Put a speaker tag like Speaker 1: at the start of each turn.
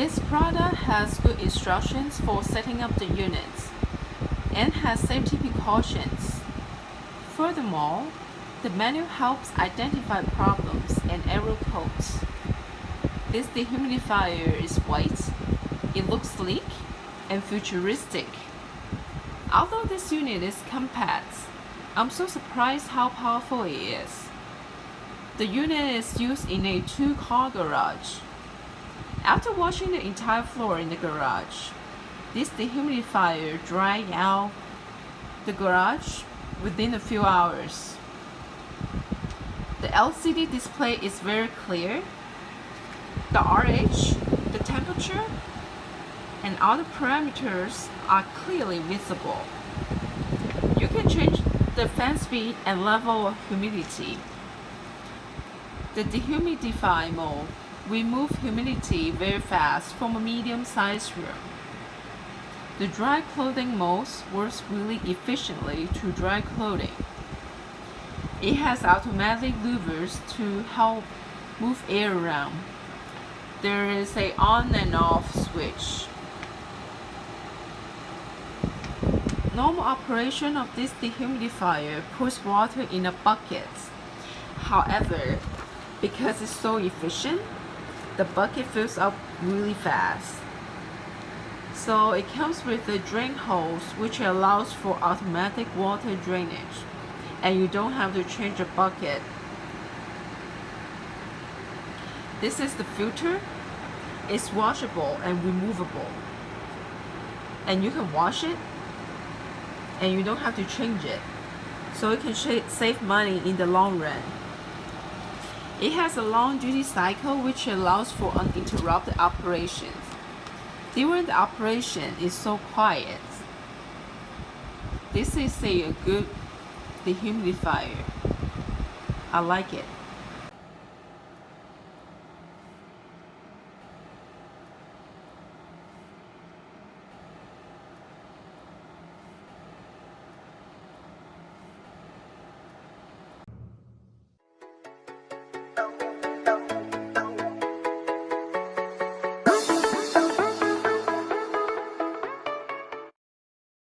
Speaker 1: This product has good instructions for setting up the units and has safety precautions. Furthermore, the manual helps identify problems and error codes. This dehumidifier is white, it looks sleek and futuristic. Although this unit is compact, I'm so surprised how powerful it is. The unit is used in a 2-car garage. After washing the entire floor in the garage, this dehumidifier dries out the garage within a few hours. The LCD display is very clear. The RH, the temperature, and other parameters are clearly visible. You can change the fan speed and level of humidity. The dehumidify mode removes humidity very fast from a medium-sized room. The dry clothing mode works really efficiently to dry clothing. It has automatic levers to help move air around. There is an on and off switch. Normal operation of this dehumidifier puts water in a bucket. However, because it's so efficient, the bucket fills up really fast. So it comes with a drain hose which allows for automatic water drainage, and you don't have to change the bucket. This is the filter. It's washable and removable, and you can wash it and you don't have to change it, so it can save money in the long run. It has a long duty cycle which allows for uninterrupted operations. During the operation, it's so quiet. This is a good dehumidifier. I like it.